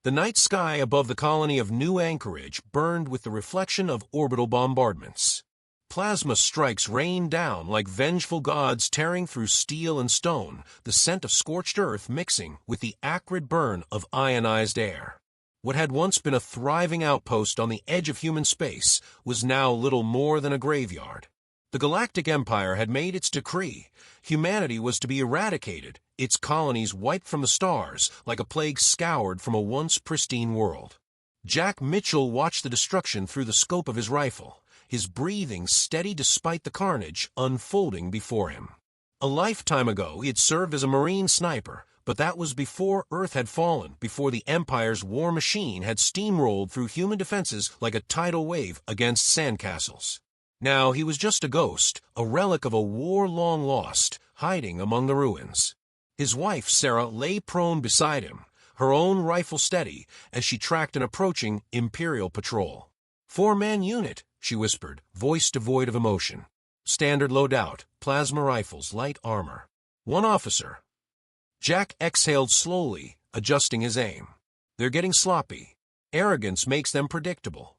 The night sky above the colony of New Anchorage burned with the reflection of orbital bombardments. Plasma strikes rained down like vengeful gods tearing through steel and stone, the scent of scorched earth mixing with the acrid burn of ionized air. What had once been a thriving outpost on the edge of human space was now little more than a graveyard. The Galactic Empire had made its decree. Humanity was to be eradicated, its colonies wiped from the stars like a plague scoured from a once pristine world. Jack Mitchell watched the destruction through the scope of his rifle, his breathing steady despite the carnage unfolding before him. A lifetime ago he had served as a Marine sniper, but that was before Earth had fallen, before the Empire's war machine had steamrolled through human defenses like a tidal wave against sandcastles. Now he was just a ghost, a relic of a war long lost, hiding among the ruins. His wife, Sarah, lay prone beside him, her own rifle steady, as she tracked an approaching Imperial patrol. "Four-man unit," she whispered, voice devoid of emotion. "Standard loadout, plasma rifles, light armor. One officer." Jack exhaled slowly, adjusting his aim. "They're getting sloppy. Arrogance makes them predictable."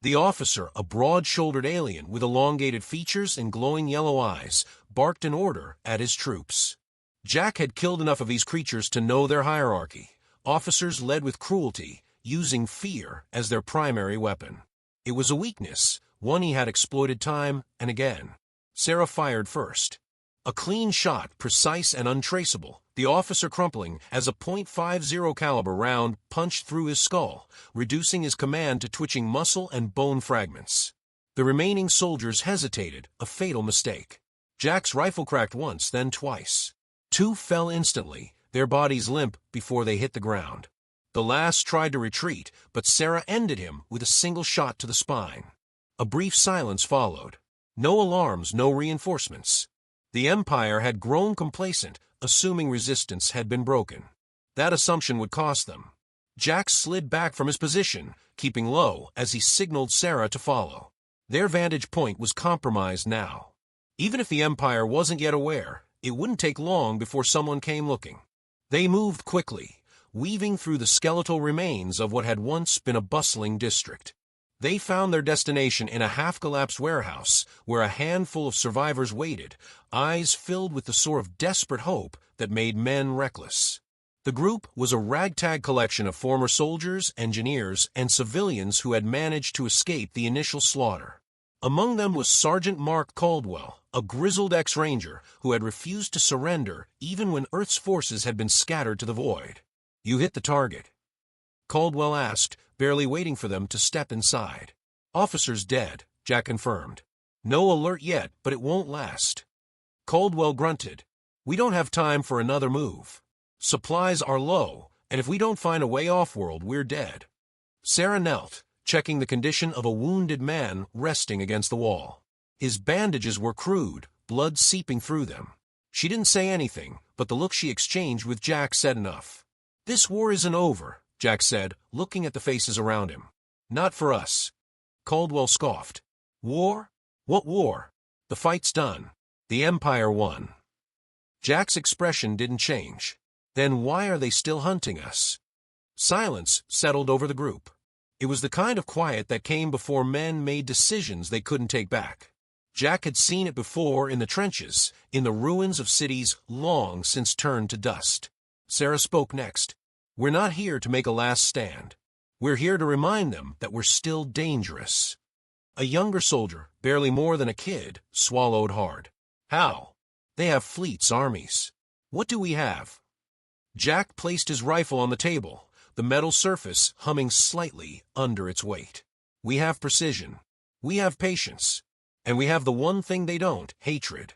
The officer, a broad-shouldered alien with elongated features and glowing yellow eyes, barked an order at his troops. Jack had killed enough of these creatures to know their hierarchy. Officers led with cruelty, using fear as their primary weapon. It was a weakness, one he had exploited time and again. Sarah fired first. A clean shot, precise and untraceable, the officer crumpling as a .50 caliber round punched through his skull, reducing his command to twitching muscle and bone fragments. The remaining soldiers hesitated, a fatal mistake. Jack's rifle cracked once, then twice. Two fell instantly, their bodies limp before they hit the ground. The last tried to retreat, but Sarah ended him with a single shot to the spine. A brief silence followed. No alarms, no reinforcements. The Empire had grown complacent, assuming resistance had been broken. That assumption would cost them. Jack slid back from his position, keeping low as he signaled Sarah to follow. Their vantage point was compromised now. Even if the Empire wasn't yet aware, it wouldn't take long before someone came looking. They moved quickly, weaving through the skeletal remains of what had once been a bustling district. They found their destination in a half-collapsed warehouse where a handful of survivors waited, eyes filled with the sort of desperate hope that made men reckless. The group was a ragtag collection of former soldiers, engineers, and civilians who had managed to escape the initial slaughter. Among them was Sergeant Mark Caldwell, a grizzled ex-ranger who had refused to surrender even when Earth's forces had been scattered to the void. "You hit the target?" Caldwell asked, barely waiting for them to step inside. "Officer's dead," Jack confirmed. "No alert yet, but it won't last." Caldwell grunted. "We don't have time for another move. Supplies are low, and if we don't find a way off-world, we're dead." Sarah knelt, checking the condition of a wounded man resting against the wall. His bandages were crude, blood seeping through them. She didn't say anything, but the look she exchanged with Jack said enough. "This war isn't over," Jack said, looking at the faces around him. "Not for us." Caldwell scoffed. "War? What war? The fight's done. The Empire won." Jack's expression didn't change. "Then why are they still hunting us?" Silence settled over the group. It was the kind of quiet that came before men made decisions they couldn't take back. Jack had seen it before in the trenches, in the ruins of cities long since turned to dust. Sarah spoke next. "We're not here to make a last stand. We're here to remind them that we're still dangerous." A younger soldier, barely more than a kid, swallowed hard. "How? They have fleets, armies. What do we have?" Jack placed his rifle on the table, the metal surface humming slightly under its weight. "We have precision. We have patience. And we have the one thing they don't, hatred."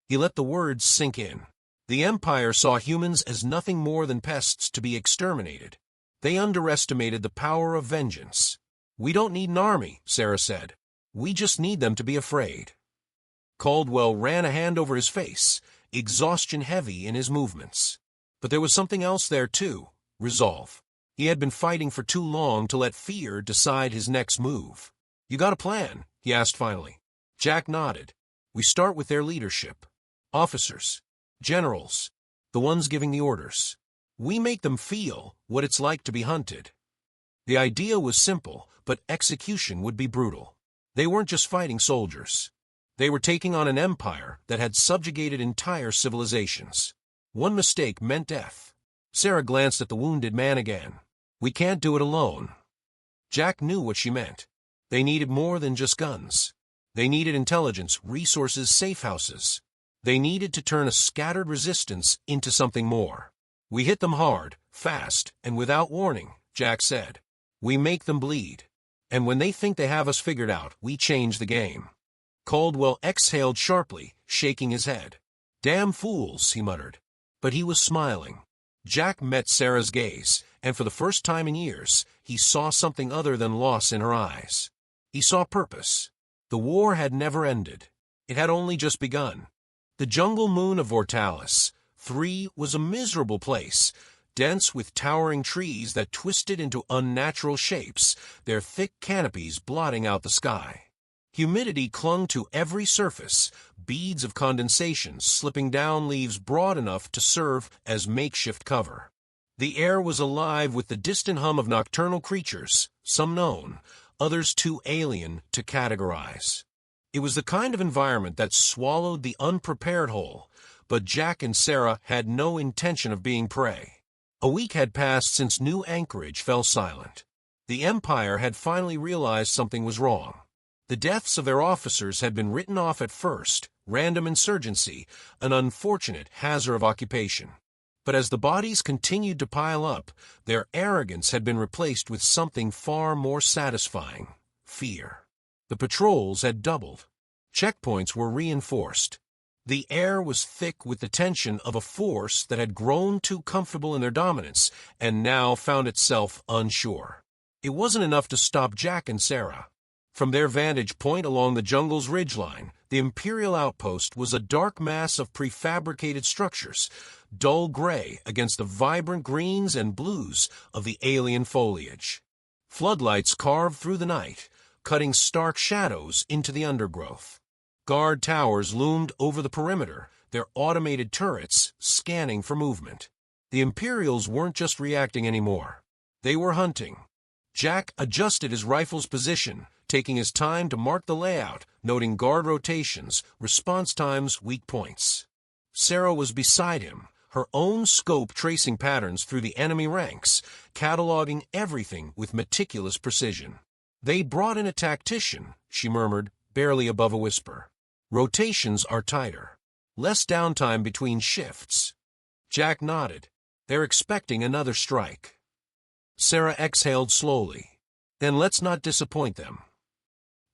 He let the words sink in. The Empire saw humans as nothing more than pests to be exterminated. They underestimated the power of vengeance. "We don't need an army," Sarah said. "We just need them to be afraid." Caldwell ran a hand over his face, exhaustion heavy in his movements. But there was something else there too, resolve. He had been fighting for too long to let fear decide his next move. "You got a plan?" he asked finally. Jack nodded. "We start with their leadership. Officers. Generals. The ones giving the orders. We make them feel what it's like to be hunted. The idea was simple, but execution would be brutal. They weren't just fighting soldiers. They were taking on an empire that had subjugated entire civilizations. One mistake meant death. Sarah glanced at the wounded man again. We can't do it alone. Jack knew what she meant. They needed more than just guns. They needed intelligence, resources, safe houses. They needed to turn a scattered resistance into something more. We hit them hard, fast, and without warning, Jack said. We make them bleed. And when they think they have us figured out, we change the game. Caldwell exhaled sharply, shaking his head. Damn fools, he muttered. But he was smiling. Jack met Sarah's gaze, and for the first time in years, he saw something other than loss in her eyes. He saw purpose. The war had never ended. It had only just begun. The jungle moon of Vortalis, 3, was a miserable place, dense with towering trees that twisted into unnatural shapes, their thick canopies blotting out the sky. Humidity clung to every surface, beads of condensation slipping down leaves broad enough to serve as makeshift cover. The air was alive with the distant hum of nocturnal creatures, some known, others too alien to categorize. It was the kind of environment that swallowed the unprepared whole, but Jack and Sarah had no intention of being prey. A week had passed since New Anchorage fell silent. The Empire had finally realized something was wrong. The deaths of their officers had been written off at first, random insurgency, an unfortunate hazard of occupation. But as the bodies continued to pile up, their arrogance had been replaced with something far more satisfying: fear. The patrols had doubled. Checkpoints were reinforced. The air was thick with the tension of a force that had grown too comfortable in their dominance and now found itself unsure. It wasn't enough to stop Jack and Sarah. From their vantage point along the jungle's ridgeline, the Imperial outpost was a dark mass of prefabricated structures, dull gray against the vibrant greens and blues of the alien foliage. Floodlights carved through the night, cutting stark shadows into the undergrowth. Guard towers loomed over the perimeter, their automated turrets scanning for movement. The Imperials weren't just reacting anymore. They were hunting. Jack adjusted his rifle's position, taking his time to mark the layout, noting guard rotations, response times, weak points. Sarah was beside him, her own scope tracing patterns through the enemy ranks, cataloging everything with meticulous precision. They brought in a tactician, she murmured, barely above a whisper. Rotations are tighter. Less downtime between shifts. Jack nodded. They're expecting another strike. Sarah exhaled slowly. Then let's not disappoint them.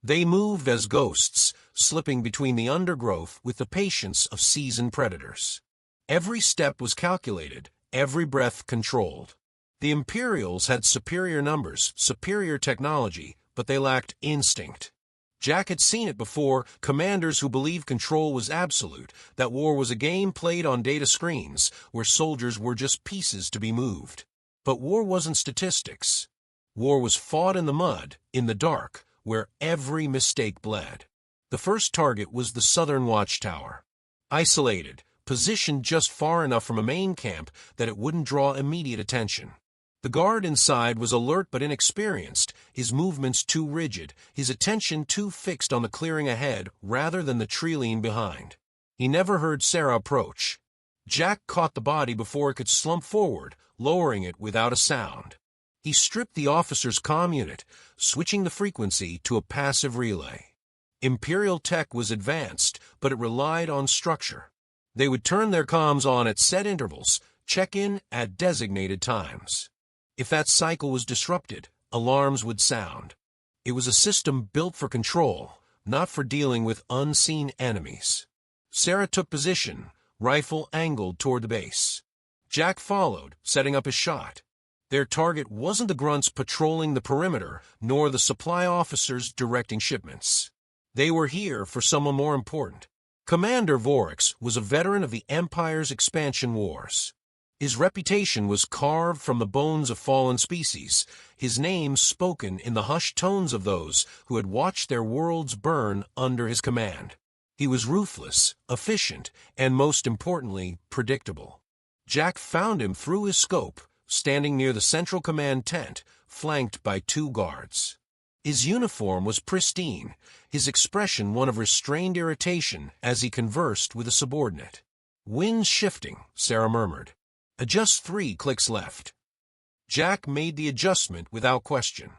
They moved as ghosts, slipping between the undergrowth with the patience of seasoned predators. Every step was calculated, every breath controlled. The Imperials had superior numbers, superior technology, but they lacked instinct. Jack had seen it before, commanders who believed control was absolute, that war was a game played on data screens, where soldiers were just pieces to be moved. But war wasn't statistics. War was fought in the mud, in the dark, where every mistake bled. The first target was the southern watchtower. Isolated, positioned just far enough from a main camp that it wouldn't draw immediate attention. The guard inside was alert but inexperienced, his movements too rigid, his attention too fixed on the clearing ahead rather than the tree-line behind. He never heard Sarah approach. Jack caught the body before it could slump forward, lowering it without a sound. He stripped the officer's comm unit, switching the frequency to a passive relay. Imperial tech was advanced, but it relied on structure. They would turn their comms on at set intervals, check in at designated times. If that cycle was disrupted, alarms would sound. It was a system built for control, not for dealing with unseen enemies. Sarah took position, rifle angled toward the base. Jack followed, setting up his shot. Their target wasn't the grunts patrolling the perimeter, nor the supply officers directing shipments. They were here for someone more important. Commander Vorix was a veteran of the Empire's expansion wars. His reputation was carved from the bones of fallen species, his name spoken in the hushed tones of those who had watched their worlds burn under his command. He was ruthless, efficient, and most importantly, predictable. Jack found him through his scope, standing near the central command tent, flanked by 2 guards. His uniform was pristine, his expression one of restrained irritation as he conversed with a subordinate. "Wind's shifting," Sarah murmured. "Just 3 clicks left." Jack made the adjustment without question.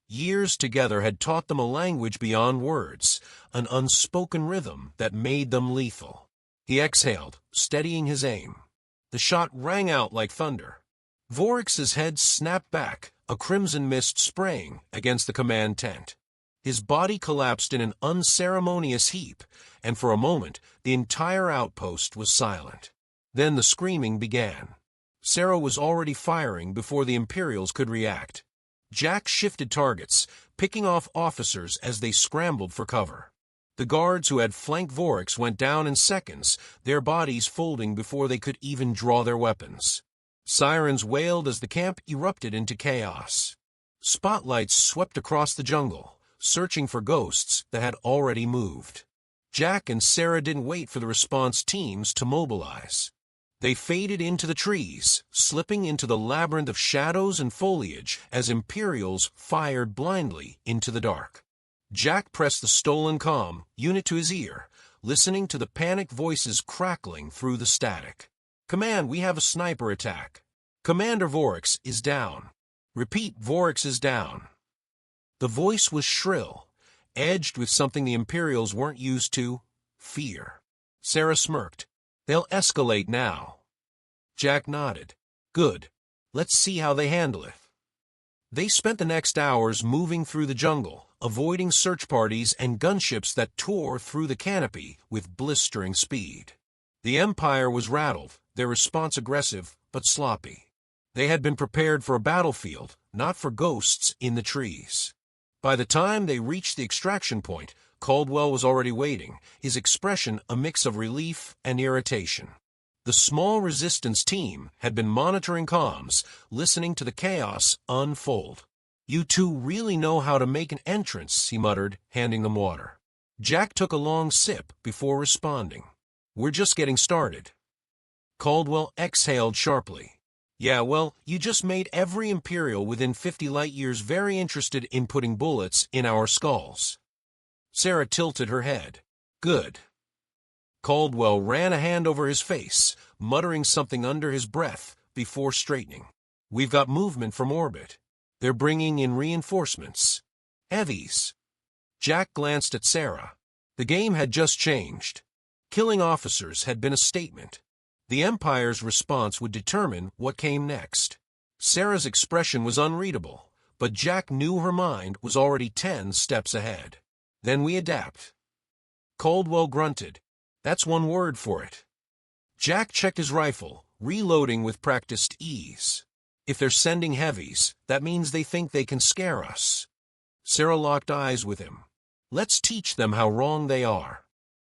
Years together had taught them a language beyond words, an unspoken rhythm that made them lethal. He exhaled, steadying his aim. The shot rang out like thunder. Vorix's head snapped back, a crimson mist spraying against the command tent. His body collapsed in an unceremonious heap, and for a moment the entire outpost was silent. Then the screaming began. Sarah was already firing before the Imperials could react. Jack shifted targets, picking off officers as they scrambled for cover. The guards who had flanked Vorix went down in seconds, their bodies folding before they could even draw their weapons. Sirens wailed as the camp erupted into chaos. Spotlights swept across the jungle, searching for ghosts that had already moved. Jack and Sarah didn't wait for the response teams to mobilize. They faded into the trees, slipping into the labyrinth of shadows and foliage as Imperials fired blindly into the dark. Jack pressed the stolen comm unit to his ear, listening to the panicked voices crackling through the static. "Command, we have a sniper attack. Commander Vorix is down. Repeat, Vorix is down." The voice was shrill, edged with something the Imperials weren't used to: fear. Sarah smirked. "They'll escalate now." Jack nodded. "Good. Let's see how they handle it." They spent the next hours moving through the jungle, avoiding search parties and gunships that tore through the canopy with blistering speed. The Empire was rattled, their response aggressive but sloppy. They had been prepared for a battlefield, not for ghosts in the trees. By the time they reached the extraction point, Caldwell was already waiting, his expression a mix of relief and irritation. The small resistance team had been monitoring comms, listening to the chaos unfold. "You two really know how to make an entrance," he muttered, handing them water. Jack took a long sip before responding. "We're just getting started." Caldwell exhaled sharply. "Yeah, well, you just made every Imperial within 50 light-years very interested in putting bullets in our skulls." Sarah tilted her head. "Good." Caldwell ran a hand over his face, muttering something under his breath before straightening. "We've got movement from orbit. They're bringing in reinforcements. Heavies." Jack glanced at Sarah. The game had just changed. Killing officers had been a statement. The Empire's response would determine what came next. Sarah's expression was unreadable, but Jack knew her mind was already 10 steps ahead. "Then we adapt." Caldwell grunted. "That's one word for it." Jack checked his rifle, reloading with practiced ease. "If they're sending heavies, that means they think they can scare us." Sarah locked eyes with him. "Let's teach them how wrong they are."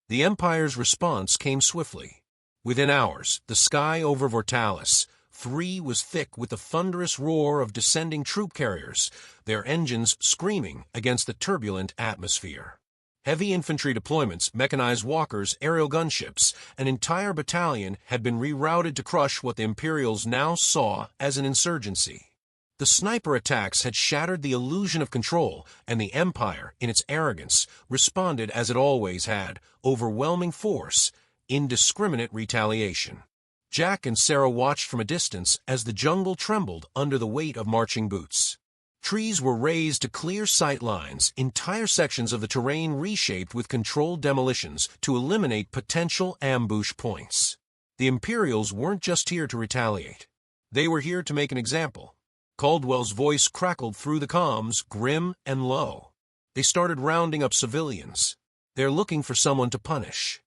The Empire's response came swiftly. Within hours, the sky over Vortalis 3 was thick with the thunderous roar of descending troop carriers, their engines screaming against the turbulent atmosphere. Heavy infantry deployments, mechanized walkers, aerial gunships, an entire battalion had been rerouted to crush what the Imperials now saw as an insurgency. The sniper attacks had shattered the illusion of control, and the Empire, in its arrogance, responded as it always had: overwhelming force, indiscriminate retaliation. Jack and Sarah watched from a distance as the jungle trembled under the weight of marching boots. Trees were raised to clear sight lines, entire sections of the terrain reshaped with controlled demolitions to eliminate potential ambush points. The Imperials weren't just here to retaliate. They were here to make an example. Caldwell's voice crackled through the comms, grim and low. "They started rounding up civilians. They're looking for someone to punish."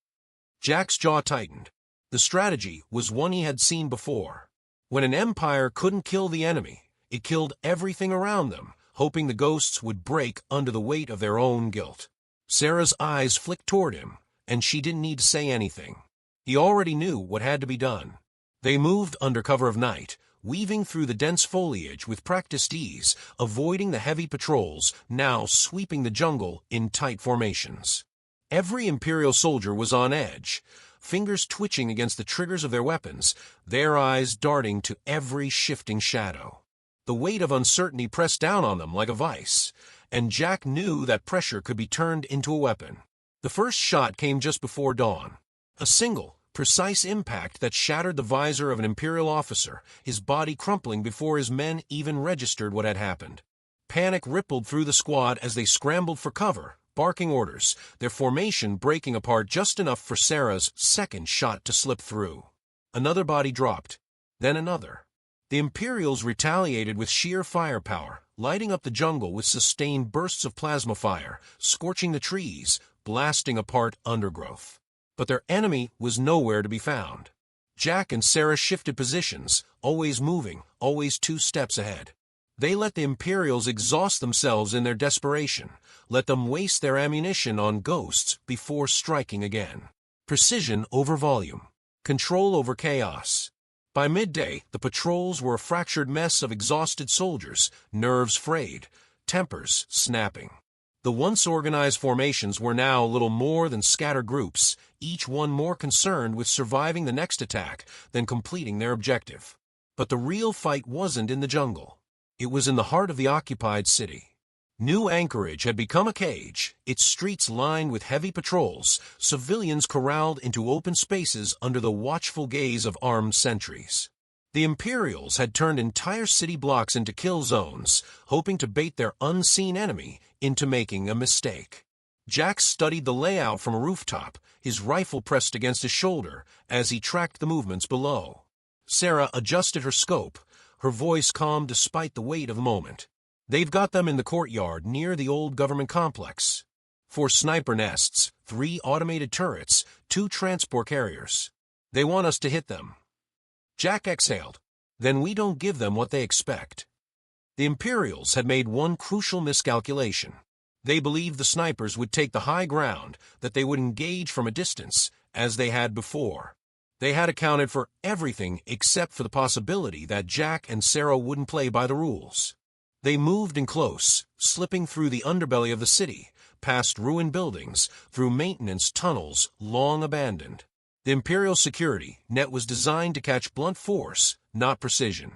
Jack's jaw tightened. The strategy was one he had seen before. When an empire couldn't kill the enemy, it killed everything around them, hoping the ghosts would break under the weight of their own guilt. Sarah's eyes flicked toward him, and she didn't need to say anything. He already knew what had to be done. They moved under cover of night, weaving through the dense foliage with practiced ease, avoiding the heavy patrols now sweeping the jungle in tight formations. Every Imperial soldier was on edge. fingers twitching against the triggers of their weapons, their eyes darting to every shifting shadow. The weight of uncertainty pressed down on them like a vice, and Jack knew that pressure could be turned into a weapon. The first shot came just before dawn. A single, precise impact that shattered the visor of an Imperial officer, his body crumpling before his men even registered what had happened. Panic rippled through the squad as they scrambled for cover, barking orders, their formation breaking apart just enough for Sarah's second shot to slip through. Another body dropped, then another. The Imperials retaliated with sheer firepower, lighting up the jungle with sustained bursts of plasma fire, scorching the trees, blasting apart undergrowth. But their enemy was nowhere to be found. Jack and Sarah shifted positions, always moving, always 2 steps ahead. They let the Imperials exhaust themselves in their desperation, let them waste their ammunition on ghosts before striking again. Precision over volume. Control over chaos. By midday, the patrols were a fractured mess of exhausted soldiers, nerves frayed, tempers snapping. The once organized formations were now little more than scattered groups, each one more concerned with surviving the next attack than completing their objective. But the real fight wasn't in the jungle. It was in the heart of the occupied city. New Anchorage had become a cage, its streets lined with heavy patrols, civilians corralled into open spaces under the watchful gaze of armed sentries. The Imperials had turned entire city blocks into kill zones, hoping to bait their unseen enemy into making a mistake. Jack studied the layout from a rooftop, his rifle pressed against his shoulder as he tracked the movements below. Sarah adjusted her scope, her voice calm despite the weight of the moment. They've got them in the courtyard near the old government complex. 4 sniper nests, 3 automated turrets, 2 transport carriers. They want us to hit them. Jack exhaled. Then we don't give them what they expect. The Imperials had made one crucial miscalculation. They believed the snipers would take the high ground, that they would engage from a distance, as they had before. They had accounted for everything except for the possibility that Jack and Sarah wouldn't play by the rules. They moved in close, slipping through the underbelly of the city, past ruined buildings, through maintenance tunnels long abandoned. The Imperial security net was designed to catch blunt force, not precision.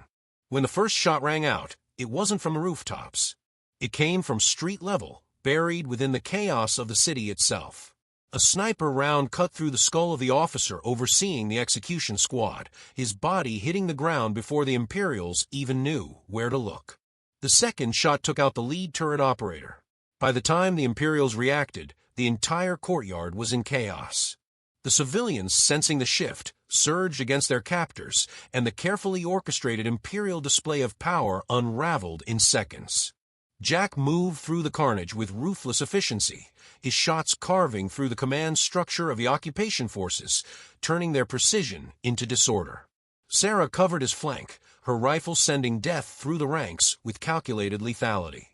When the first shot rang out, it wasn't from the rooftops. It came from street level, buried within the chaos of the city itself. A sniper round cut through the skull of the officer overseeing the execution squad, his body hitting the ground before the Imperials even knew where to look. The second shot took out the lead turret operator. By the time the Imperials reacted, the entire courtyard was in chaos. The civilians, sensing the shift, surged against their captors, and the carefully orchestrated Imperial display of power unraveled in seconds. Jack moved through the carnage with ruthless efficiency, his shots carving through the command structure of the occupation forces, turning their precision into disorder. Sarah covered his flank, her rifle sending death through the ranks with calculated lethality.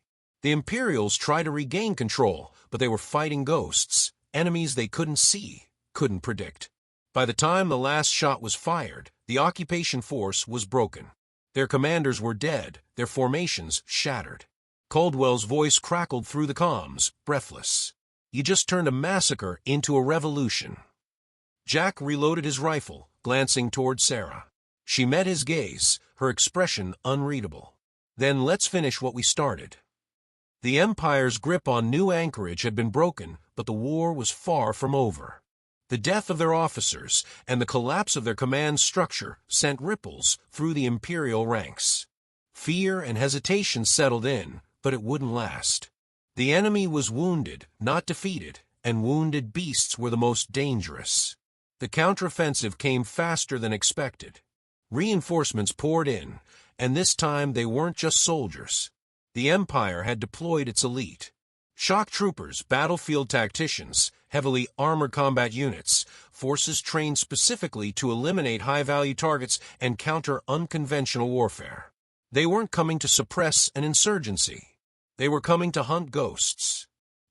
The Imperials tried to regain control, but they were fighting ghosts, enemies they couldn't see, couldn't predict. By the time the last shot was fired, the occupation force was broken. Their commanders were dead, their formations shattered. Caldwell's voice crackled through the comms, breathless. You just turned a massacre into a revolution. Jack reloaded his rifle, glancing toward Sarah. She met his gaze, her expression unreadable. Then let's finish what we started. The Empire's grip on New Anchorage had been broken, but the war was far from over. The death of their officers and the collapse of their command structure sent ripples through the Imperial ranks. Fear and hesitation settled in, but it wouldn't last. The enemy was wounded, not defeated, and wounded beasts were the most dangerous. The counteroffensive came faster than expected. Reinforcements poured in, and this time they weren't just soldiers. The Empire had deployed its elite. Shock troopers, battlefield tacticians, heavily armored combat units, forces trained specifically to eliminate high-value targets and counter unconventional warfare. They weren't coming to suppress an insurgency. They were coming to hunt ghosts.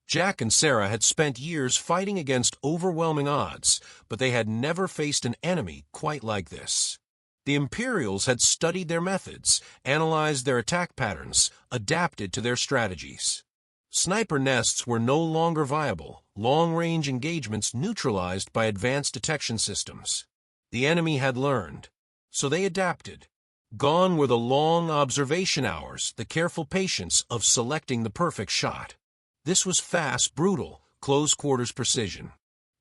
Jack and Sarah had spent years fighting against overwhelming odds, but they had never faced an enemy quite like this. The Imperials had studied their methods, analyzed their attack patterns, adapted to their strategies. Sniper nests were no longer viable, long-range engagements neutralized by advanced detection systems. The enemy had learned, so they adapted. Gone were the long observation hours, the careful patience of selecting the perfect shot. This was fast, brutal, close-quarters precision.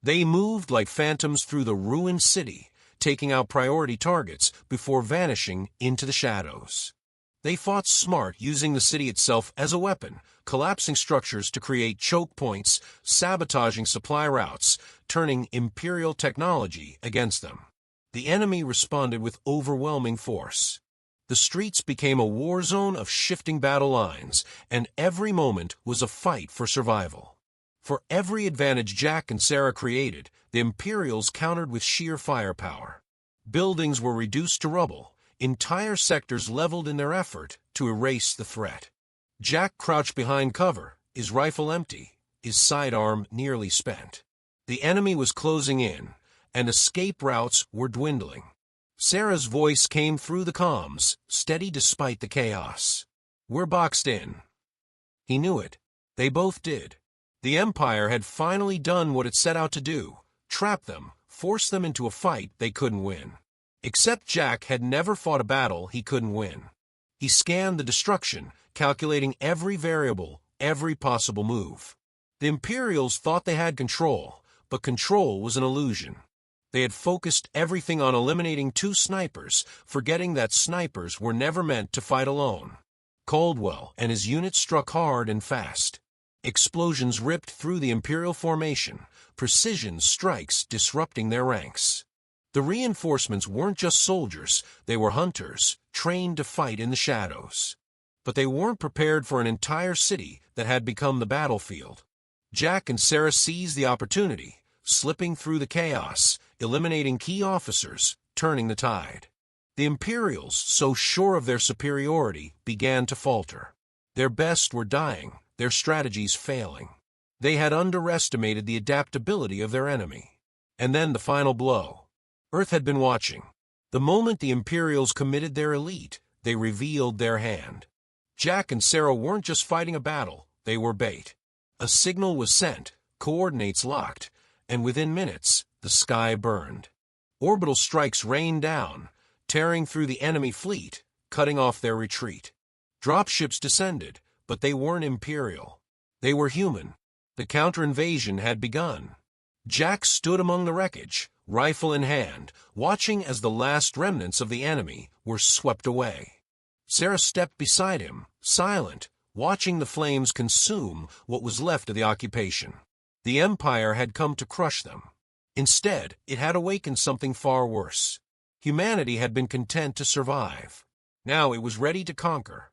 They moved like phantoms through the ruined city, taking out priority targets before vanishing into the shadows. They fought smart, using the city itself as a weapon, collapsing structures to create choke points, sabotaging supply routes, turning Imperial technology against them. The enemy responded with overwhelming force. The streets became a war zone of shifting battle lines, and every moment was a fight for survival. For every advantage Jack and Sarah created, the Imperials countered with sheer firepower. Buildings were reduced to rubble, entire sectors leveled in their effort to erase the threat. Jack crouched behind cover, his rifle empty, his sidearm nearly spent. The enemy was closing in, and escape routes were dwindling. Sarah's voice came through the comms, steady despite the chaos. "We're boxed in." He knew it. They both did. The Empire had finally done what it set out to do: trap them, force them into a fight they couldn't win. Except Jack had never fought a battle he couldn't win. He scanned the destruction, calculating every variable, every possible move. The Imperials thought they had control, but control was an illusion. They had focused everything on eliminating 2 snipers, forgetting that snipers were never meant to fight alone. Caldwell and his unit struck hard and fast. Explosions ripped through the Imperial formation, precision strikes disrupting their ranks. The reinforcements weren't just soldiers, they were hunters, trained to fight in the shadows. But they weren't prepared for an entire city that had become the battlefield. Jack and Sarah seized the opportunity, slipping through the chaos, eliminating key officers, turning the tide. The Imperials, so sure of their superiority, began to falter. Their best were dying, their strategies failing. They had underestimated the adaptability of their enemy. And then the final blow. Earth had been watching. The moment the Imperials committed their elite, they revealed their hand. Jack and Sarah weren't just fighting a battle, they were bait. A signal was sent, coordinates locked, and within minutes, the sky burned. Orbital strikes rained down, tearing through the enemy fleet, cutting off their retreat. Dropships descended, but they weren't Imperial. They were human. The counter-invasion had begun. Jack stood among the wreckage, rifle in hand, watching as the last remnants of the enemy were swept away. Sarah stepped beside him, silent, watching the flames consume what was left of the occupation. The Empire had come to crush them. Instead, it had awakened something far worse. Humanity had been content to survive. Now it was ready to conquer.